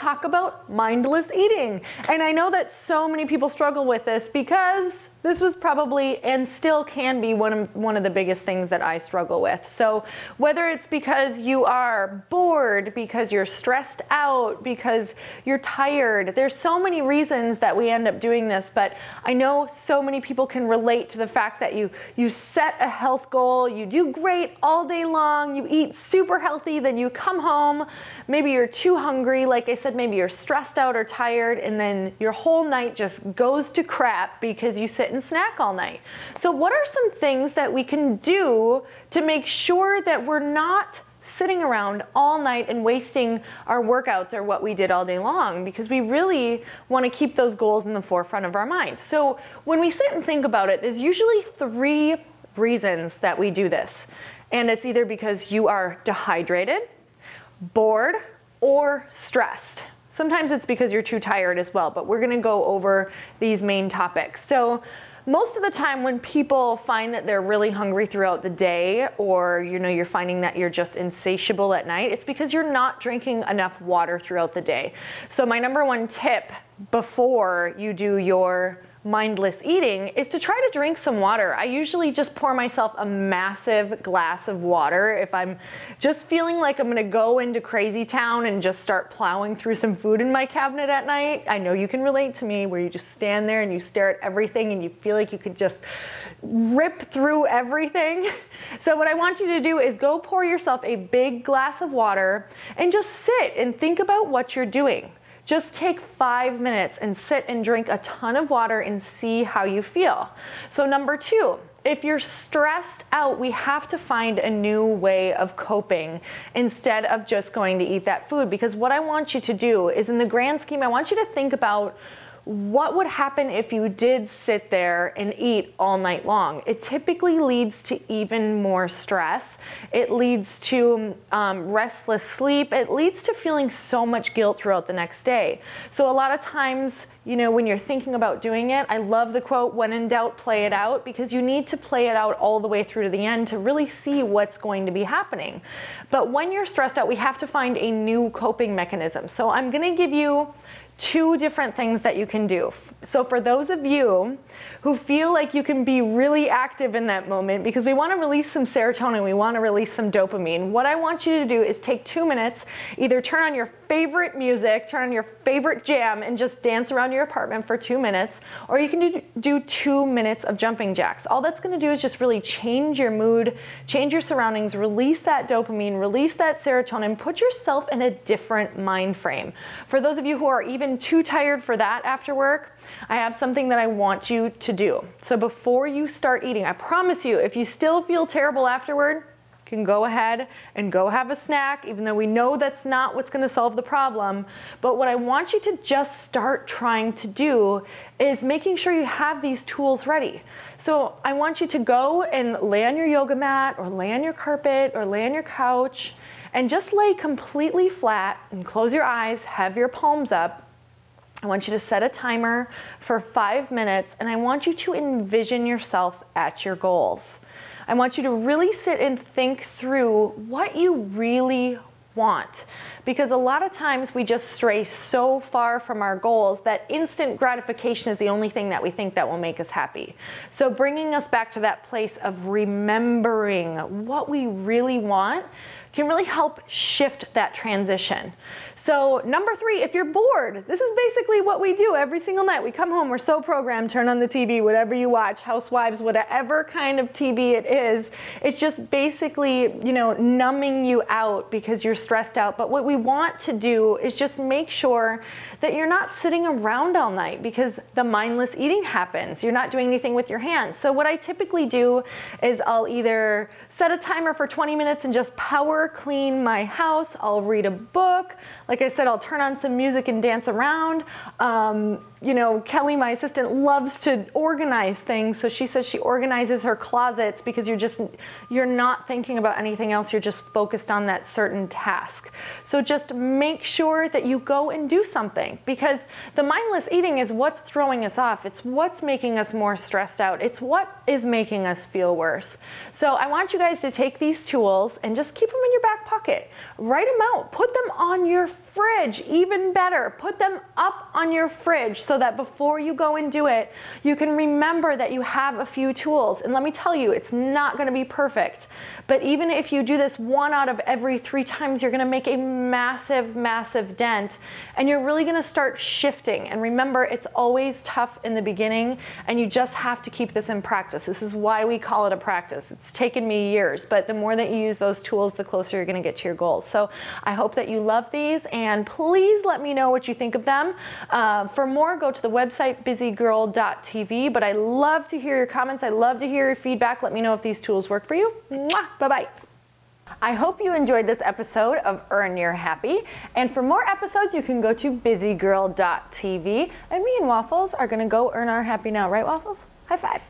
talk about mindless eating. And I know that so many people struggle with this because this was probably and still can be one of the biggest things that I struggle with. So whether it's because you are bored, because you're stressed out, because you're tired, there's so many reasons that we end up doing this, but I know so many people can relate to the fact that you set a health goal, you do great all day long, you eat super healthy, then you come home, maybe you're too hungry, like I said, maybe you're stressed out or tired, and then your whole night just goes to crap because you sit and snack all night. So what are some things that we can do to make sure that we're not sitting around all night and wasting our workouts or what we did all day long, because we really want to keep those goals in the forefront of our mind. So when we sit and think about it, there's usually 3 reasons that we do this. And it's either because you are dehydrated, bored, or stressed. Sometimes it's because you're too tired as well, but we're going to go over these main topics. So most of the time when people find that they're really hungry throughout the day, or you're finding that you're just insatiable at night, it's because you're not drinking enough water throughout the day. So my number 1 tip before you do your mindless eating is to try to drink some water. I usually just pour myself a massive glass of water if I'm just feeling like I'm gonna go into crazy town and just start plowing through some food in my cabinet at night. I know you can relate to me, where you just stand there and you stare at everything and you feel like you could just rip through everything. So what I want you to do is go pour yourself a big glass of water and just sit and think about what you're doing. Just take 5 minutes and sit and drink a ton of water and see how you feel. So number 2, if you're stressed out, we have to find a new way of coping instead of just going to eat that food. Because what I want you to do is, in the grand scheme, I want you to think about what would happen if you did sit there and eat all night long. It typically leads to even more stress. It leads to restless sleep. It leads to feeling so much guilt throughout the next day. So a lot of times, when you're thinking about doing it, I love the quote, "When in doubt, play it out," because you need to play it out all the way through to the end to really see what's going to be happening. But when you're stressed out, we have to find a new coping mechanism. So I'm going to give you 2 different things that you can do. So for those of you who feel like you can be really active in that moment, because we want to release some serotonin, we want to release some dopamine, what I want you to do is take 2 minutes, either turn on your favorite music, turn on your favorite jam, and just dance around your apartment for 2 minutes, or you can do 2 minutes of jumping jacks. All that's going to do is just really change your mood, change your surroundings, release that dopamine, release that serotonin, put yourself in a different mind frame. For those of you who are even too tired for that after work, I have something that I want you to do. So before you start eating, I promise you, if you still feel terrible afterward, you can go ahead and go have a snack, even though we know that's not what's going to solve the problem. But what I want you to just start trying to do is making sure you have these tools ready. So I want you to go and lay on your yoga mat, or lay on your carpet, or lay on your couch, and just lay completely flat and close your eyes, have your palms up. I want you to set a timer for 5 minutes, and I want you to envision yourself at your goals. I want you to really sit and think through what you really want. Because a lot of times we just stray so far from our goals that instant gratification is the only thing that we think that will make us happy. So bringing us back to that place of remembering what we really want can really help shift that transition. So number 3, if you're bored, this is basically what we do every single night. We come home, we're so programmed, turn on the TV, whatever you watch, Housewives, whatever kind of TV it is. It's just basically, numbing you out because you're stressed out. But what we want to do is just make sure that you're not sitting around all night, because the mindless eating happens. You're not doing anything with your hands. So what I typically do is I'll either set a timer for 20 minutes and just power clean my house. I'll read a book. Like I said, I'll turn on some music and dance around. you know, Kelly, my assistant, loves to organize things. So she says she organizes her closets because you're not thinking about anything else. You're just focused on that certain task. So just make sure that you go and do something, because the mindless eating is what's throwing us off. It's what's making us more stressed out. It's what is making us feel worse. So I want you guys to take these tools and just keep them in your back pocket. Write them out. Put them on your fridge. Even better, put them up on your fridge so that before you go and do it, you can remember that you have a few tools. And let me tell you, it's not going to be perfect. But even if you do this 1 out of every 3 times, you're going to make a massive, massive dent. And you're really going to start shifting. And remember, it's always tough in the beginning, and you just have to keep this in practice. This is why we call it a practice. It's taken me years, but the more that you use those tools, the closer you're going to get to your goals. So I hope that you love these, and please let me know what you think of them. For more, go to the website busygirl.tv, but I love to hear your comments. I love to hear your feedback. Let me know if these tools work for you. Mwah! Bye-bye. I hope you enjoyed this episode of Earn Your Happy. And for more episodes, you can go to busygirl.tv. And me and Waffles are going to go earn our happy now. Right, Waffles? High five.